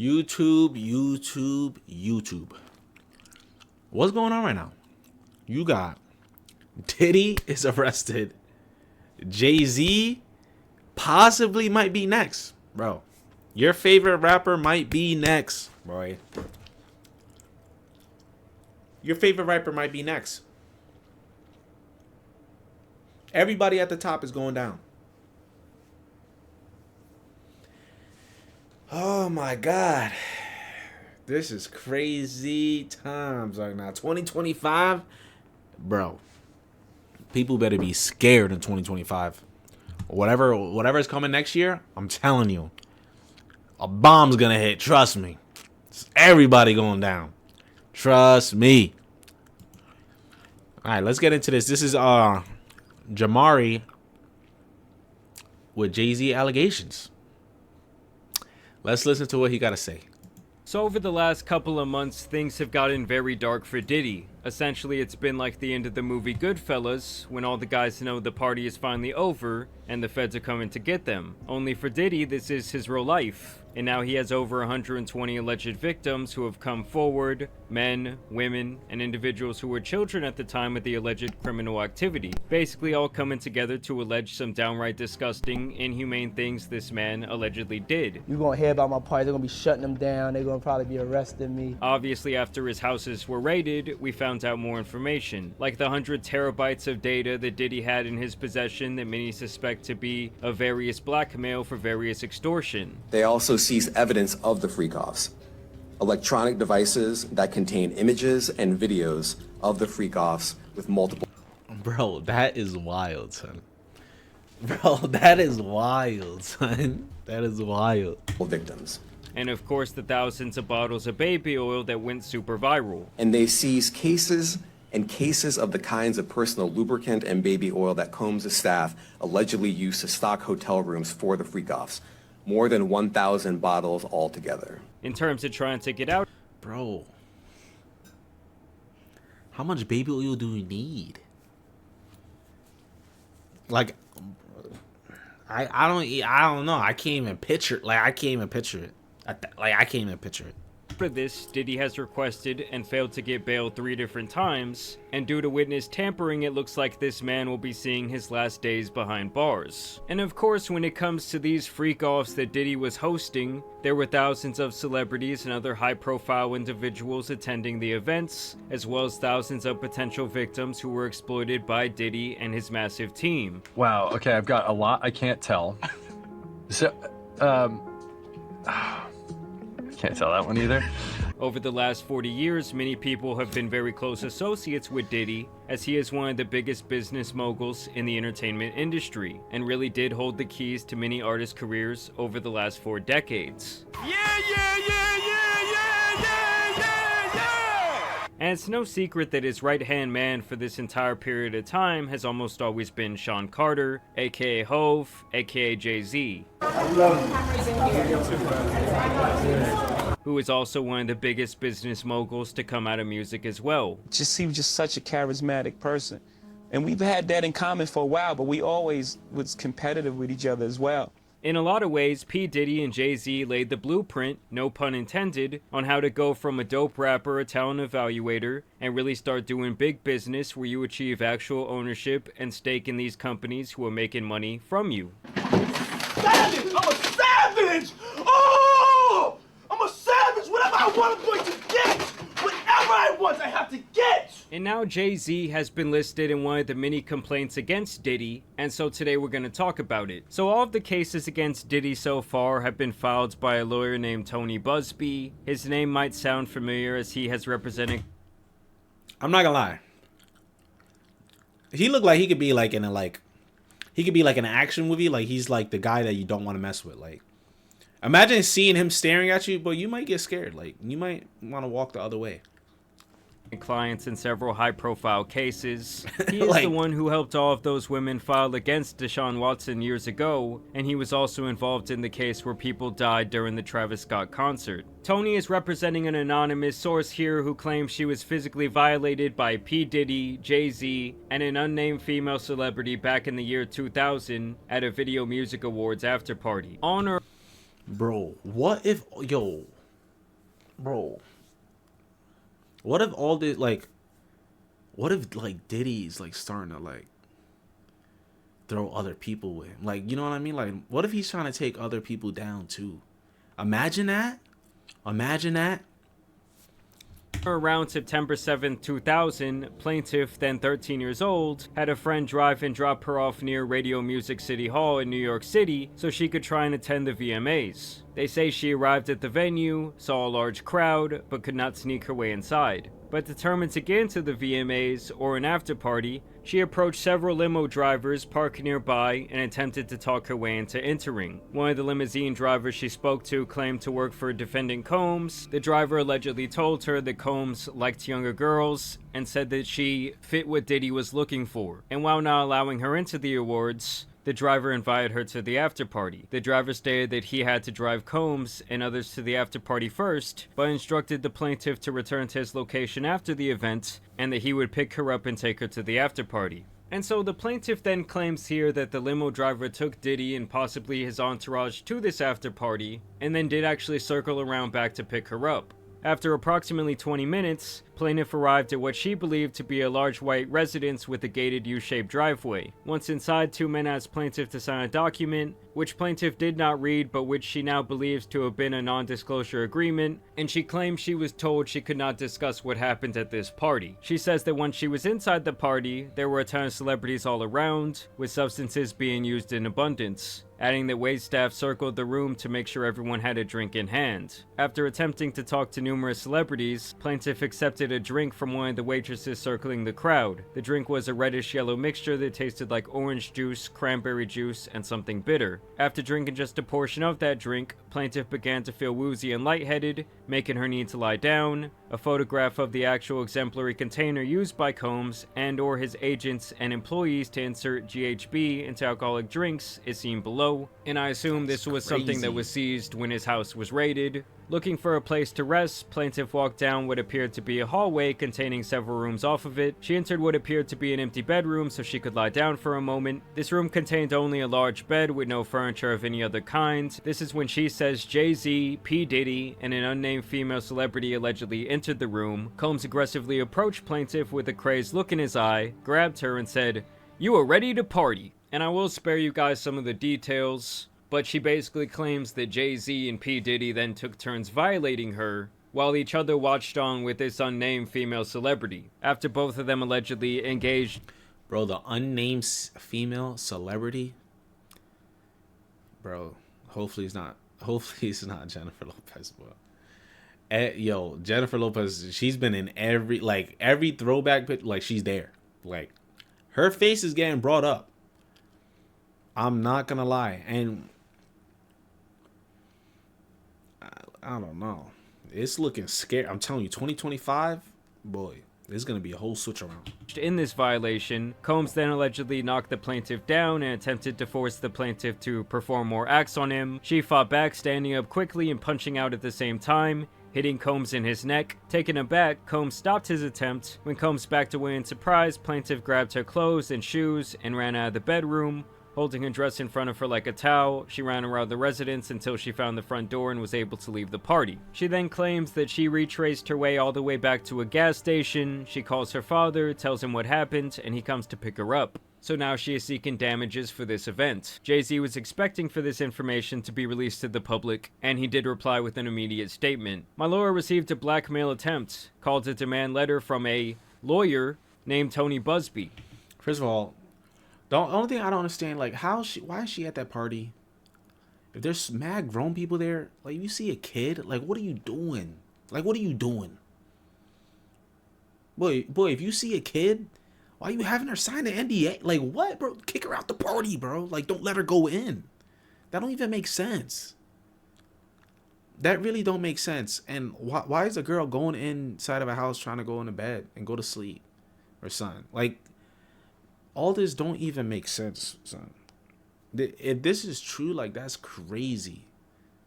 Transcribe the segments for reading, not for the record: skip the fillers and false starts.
YouTube. What's going on right now? You got Diddy is arrested. Jay-Z possibly might be next, bro. Your favorite rapper might be next, boy. Your favorite rapper might be next. Everybody at the top is going down. Oh my God. This is crazy times right now. 2025, bro. People better be scared in 2025. Whatever is coming next year, I'm telling you. A bomb's gonna hit, trust me. It's everybody going down. Trust me. Alright, let's get into this. This is Jamari with Jay-Z allegations. Let's listen to what he gotta say. So over the last couple of months, things have gotten very dark for Diddy. Essentially, it's been like the end of the movie Goodfellas, when all the guys know the party is finally over and the feds are coming to get them. Only for Diddy, this is his real life. And now he has over 120 alleged victims who have come forward, men, women, and individuals who were children at the time of the alleged criminal activity. Basically all coming together to allege some downright disgusting, inhumane things this man allegedly did. You're gonna hear about my party, they're gonna be shutting them down, they're gonna probably be arresting me. Obviously, after his houses were raided, we found out more information, like the 100 terabytes of data that Diddy had in his possession that many suspect to be of various blackmail for various extortion. They also seized evidence of the freak-offs, electronic devices that contain images and videos of the freak-offs with multiple... Bro, that is wild, son. Bro, that is wild, son. That is wild. ...victims. And of course, the thousands of bottles of baby oil that went super viral. And they seized cases and cases of the kinds of personal lubricant and baby oil that Combs' staff allegedly used to stock hotel rooms for the freak-offs. More than 1,000 bottles altogether. In terms of trying to get out... Bro. How much baby oil do we need? Like, I don't know. I can't even picture it. I can't even picture it. I can't even picture it. For this, Diddy has requested and failed to get bail 3 different times, and due to witness tampering, it looks like this man will be seeing his last days behind bars. And of course, when it comes to these freak-offs that Diddy was hosting, there were thousands of celebrities and other high-profile individuals attending the events, as well as thousands of potential victims who were exploited by Diddy and his massive team. Wow, okay, I've got a lot I can't tell. So, can't tell that one either. Over the last 40 years, many people have been very close associates with Diddy, as he is one of the biggest business moguls in the entertainment industry, and really did hold the keys to many artists' careers over the last 4 decades. And it's no secret that his right-hand man for this entire period of time has almost always been Sean Carter, aka Hove, aka Jay-Z. Who is also one of the biggest business moguls to come out of music as well. He was just such a charismatic person. And we've had that in common for a while, but we always was competitive with each other as well. In a lot of ways, P. Diddy and Jay-Z laid the blueprint, no pun intended, on how to go from a dope rapper, a talent evaluator, and really start doing big business where you achieve actual ownership and stake in these companies who are making money from you. Savage! I'm a savage! Oh! I'm a savage! Whatever I want, I'm going to get! Whatever I want, I have to get! And now Jay-Z has been listed in one of the many complaints against Diddy, and so today we're going to talk about it. So all of the cases against Diddy so far have been filed by a lawyer named Tony Busby. His name might sound familiar as he has represented... I'm not gonna lie. He looked like he could be like in a he could be like in an action movie. Like he's like the guy that you don't want to mess with. Like imagine seeing him staring at you, but you might get scared. Like you might want to walk the other way. Clients in several high-profile cases. He is Like, the one who helped all of those women file against Deshaun Watson years ago, and he was also involved in the case where people died during the Travis Scott concert. Tony is representing an anonymous source here who claims she was physically violated by P. Diddy, Jay-Z, and an unnamed female celebrity back in the year 2000 at a Video Music Awards after party. Bro, what if... Yo, bro. What if all this like? What if like Diddy's like starting to like throw other people with him? Like, you know what I mean? Like, what if he's trying to take other people down too? Imagine that. Imagine that. Around September 7, 2000, plaintiff, then 13 years old, had a friend drive and drop her off near Radio Music City Hall in New York City so she could try and attend the VMAs. They say she arrived at the venue, saw a large crowd, but could not sneak her way inside. But determined to get into the VMAs or an after party, she approached several limo drivers parked nearby and attempted to talk her way into entering. One of the limousine drivers she spoke to claimed to work for defendant Combs. The driver allegedly told her that Combs liked younger girls and said that she fit what Diddy was looking for. And while not allowing her into the awards, the driver invited her to the after party. The driver stated that he had to drive Combs and others to the after party first, but instructed the plaintiff to return to his location after the event and that he would pick her up and take her to the after party. And so the plaintiff then claims here that the limo driver took Diddy and possibly his entourage to this after party, and then did actually circle around back to pick her up. After approximately 20 minutes, plaintiff arrived at what she believed to be a large white residence with a gated U-shaped driveway. Once inside, two men asked plaintiff to sign a document, which plaintiff did not read but which she now believes to have been a non-disclosure agreement, and she claims she was told she could not discuss what happened at this party. She says that when she was inside the party, there were a ton of celebrities all around, with substances being used in abundance, adding that waitstaff circled the room to make sure everyone had a drink in hand. After attempting to talk to numerous celebrities, plaintiff accepted a drink from one of the waitresses circling the crowd. The drink was a reddish-yellow mixture that tasted like orange juice, cranberry juice, and something bitter. After drinking just a portion of that drink, plaintiff began to feel woozy and lightheaded, making her need to lie down. A photograph of the actual exemplary container used by Combs and or his agents and employees to insert GHB into alcoholic drinks is seen below, and I assume this was something that was seized when his house was raided. Looking for a place to rest, plaintiff walked down what appeared to be a hallway containing several rooms off of it. She entered what appeared to be an empty bedroom so she could lie down for a moment. This room contained only a large bed with no furniture of any other kind. This is when she says Jay-Z, P. Diddy, and an unnamed female celebrity allegedly entered the room. Combs aggressively approached plaintiff with a crazed look in his eye, grabbed her, and said, "You are ready to party." And I will spare you guys some of the details, but she basically claims that Jay-Z and P. Diddy then took turns violating her, while each other watched on with this unnamed female celebrity. After both of them allegedly engaged... Bro, the unnamed female celebrity? Bro, hopefully it's not Jennifer Lopez, bro. Yo, Jennifer Lopez, she's been in every throwback picture, like she's there. Like, her face is getting brought up. I'm not gonna lie. And I don't know. It's looking scary. I'm telling you, 2025, boy, there's going to be a whole switch around. In this violation, Combs then allegedly knocked the plaintiff down and attempted to force the plaintiff to perform more acts on him. She fought back, standing up quickly and punching out at the same time, hitting Combs in his neck. Taken aback, Combs stopped his attempt. When Combs backed away in surprise, plaintiff grabbed her clothes and shoes and ran out of the bedroom. Holding her dress in front of her like a towel, she ran around the residence until she found the front door and was able to leave the party. She then claims that she retraced her way all the way back to a gas station. She calls her father, tells him what happened, and he comes to pick her up. So now she is seeking damages for this event. Jay-Z was expecting for this information to be released to the public, and he did reply with an immediate statement. My lawyer received a blackmail attempt, called a demand letter from a lawyer named Tony Busby. First of all, the only thing I don't understand, like, why is she at that party? If there's mad grown people there, like, you see a kid, like, what are you doing? Like, what are you doing? Boy, if you see a kid, why are you having her sign an NDA? Like, what, bro? Kick her out the party, bro. Like, don't let her go in. That don't even make sense. That really don't make sense. And why is a girl going inside of a house trying to go into bed and go to sleep or something? Like, all this don't even make sense, son. If this is true, like, that's crazy,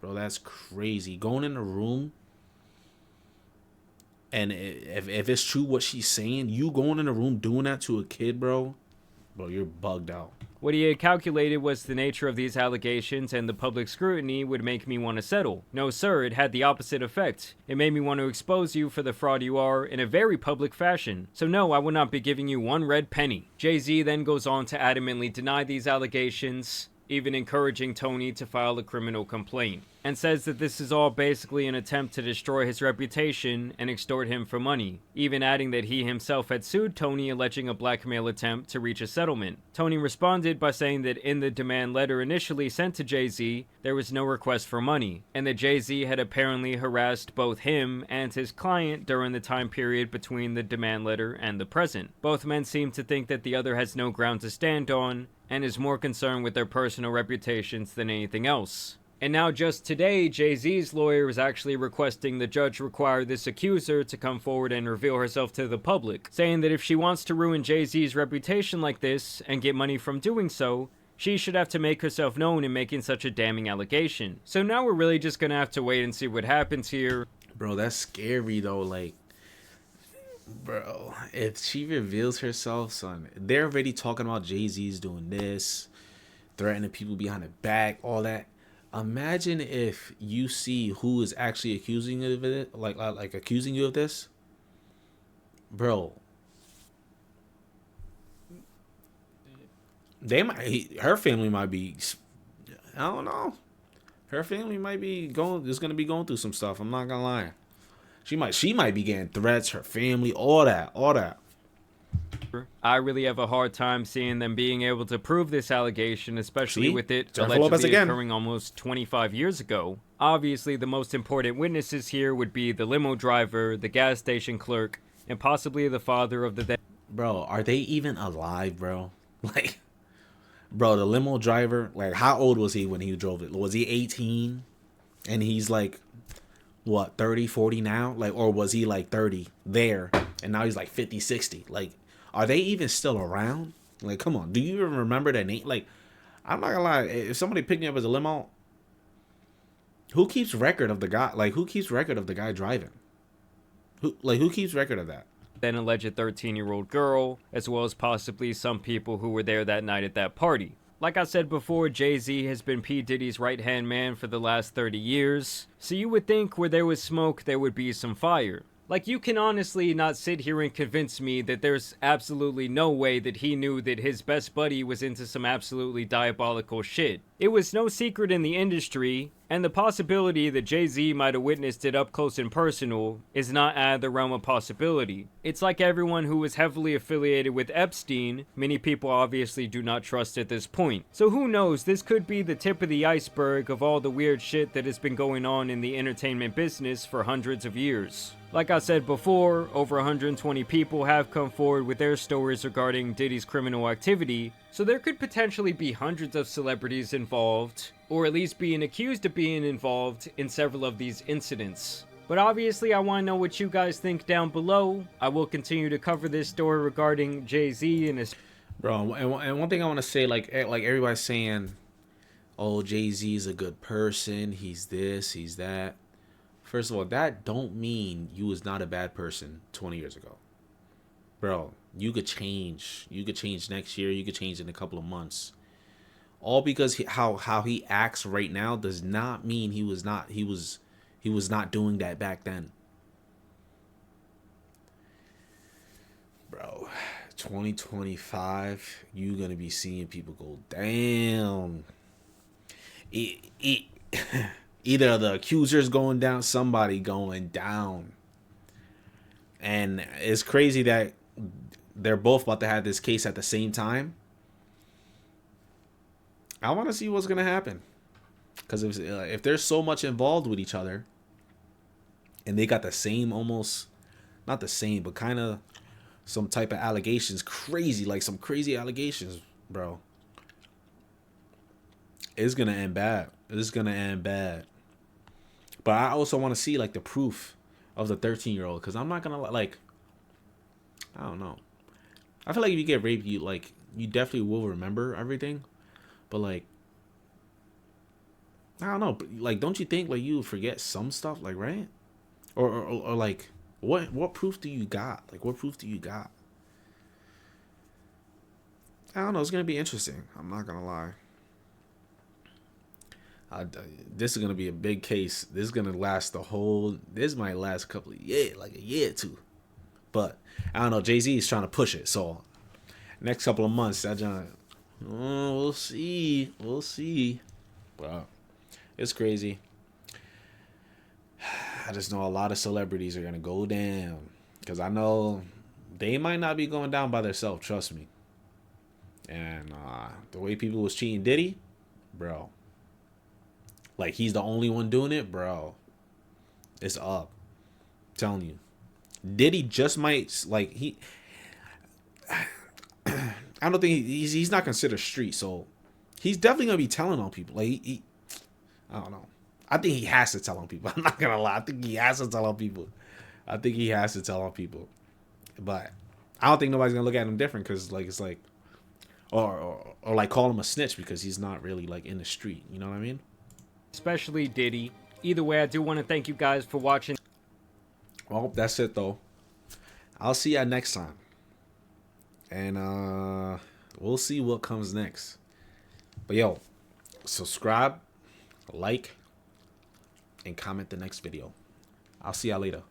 bro. That's crazy. Going in a room, and if it's true what she's saying, you going in a room doing that to a kid, bro, you're bugged out. What he had calculated was the nature of these allegations and the public scrutiny would make me want to settle. No sir, it had the opposite effect. It made me want to expose you for the fraud you are in a very public fashion. So no, I will not be giving you one red penny. Jay-Z then goes on to adamantly deny these allegations, even encouraging Tony to file a criminal complaint, and says that this is all basically an attempt to destroy his reputation and extort him for money, even adding that he himself had sued Tony alleging a blackmail attempt to reach a settlement. Tony responded by saying that in the demand letter initially sent to Jay-Z, there was no request for money, and that Jay-Z had apparently harassed both him and his client during the time period between the demand letter and the present. Both men seem to think that the other has no ground to stand on, and is more concerned with their personal reputations than anything else. And now just today, Jay-Z's lawyer is actually requesting the judge require this accuser to come forward and reveal herself to the public, saying that if she wants to ruin Jay-Z's reputation like this and get money from doing so, she should have to make herself known in making such a damning allegation. So now we're really just gonna have to wait and see what happens here. Bro, that's scary though. Like, bro, if she reveals herself, son, they're already talking about Jay-Z's doing this, threatening people behind the back, all that. Imagine if you see who is actually accusing you of it, like accusing you of this, bro. Her family might be, I don't know. Her family might be is gonna be going through some stuff. I'm not gonna lie. She might be getting threats. Her family, all that. I really have a hard time seeing them being able to prove this allegation, especially with it Jennifer Lopez allegedly again. occurring almost 25 years ago. Obviously, the most important witnesses here would be the limo driver, the gas station clerk, and possibly the father of the dead. Bro, are they even alive, bro? Like, bro, the limo driver, like, how old was he when he drove it? Was he 18? And he's like, what, 30, 40 now? Like, or was he like 30 there and now he's like 50, 60? Like, are they even still around? Like, come on. Do you even remember that name? Like, I'm not gonna lie. If somebody picked me up as a limo, who keeps record of the guy? Like, who keeps record of the guy driving? Who keeps record of that? Then alleged 13-year-old girl, as well as possibly some people who were there that night at that party. Like I said before, Jay-Z has been P. Diddy's right-hand man for the last 30 years, so you would think where there was smoke, there would be some fire. Like, you can honestly not sit here and convince me that there's absolutely no way that he knew that his best buddy was into some absolutely diabolical shit. It was no secret in the industry, and the possibility that Jay-Z might have witnessed it up close and personal is not out of the realm of possibility. It's like everyone who was heavily affiliated with Epstein, many people obviously do not trust at this point. So who knows, this could be the tip of the iceberg of all the weird shit that has been going on in the entertainment business for hundreds of years. Like I said before, over 120 people have come forward with their stories regarding Diddy's criminal activity, so there could potentially be hundreds of celebrities involved, or at least being accused of being involved in several of these incidents. But obviously I want to know what you guys think down below. I will continue to cover this story regarding Jay-Z and his... Bro, and one thing I want to say, like everybody's saying, oh, Jay-Z is a good person, he's this, he's that. First of all, that don't mean you was not a bad person 20 years ago. Bro, you could change. You could change next year. You could change in a couple of months. All because how he acts right now does not mean he was not doing that back then. Bro, 2025, you gonna be seeing people go down. Either the accuser's going down, somebody going down. And it's crazy that they're both about to have this case at the same time. I want to see what's going to happen. Because if there's so much involved with each other, and they got the same almost, not the same, but kind of some type of allegations, crazy, like some crazy allegations, bro. It's going to end bad. It's going to end bad. But I also want to see, like, the proof of the 13-year-old. Because I'm not going to, like, I don't know. I feel like if you get raped, you definitely will remember everything. But, like, I don't know. Like, don't you think, like, you forget some stuff, like, right? Or like, what proof do you got? Like, what proof do you got? I don't know. It's gonna be interesting. I'm not gonna lie. This is gonna be a big case. This is gonna last the whole. This might last a couple of years, like a year or two. But I don't know. Jay-Z is trying to push it. So next couple of months, we'll see. We'll see. But it's crazy. I just know a lot of celebrities are gonna go down because I know they might not be going down by themselves. Trust me. And the way people was cheating Diddy, bro. Like he's the only one doing it, bro. It's up. I'm telling you. Diddy just might like he. I don't think he's not considered street, so he's definitely gonna be telling on people. Like I don't know. I think he has to tell on people. I'm not gonna lie. I think he has to tell on people. But I don't think nobody's gonna look at him different because like it's like, or like call him a snitch because he's not really like in the street. You know what I mean? Especially Diddy. Either way, I do want to thank you guys for watching. Well, that's it though. I'll see ya next time. And we'll see what comes next. But yo, subscribe, like, and comment the next video. I'll see y'all later.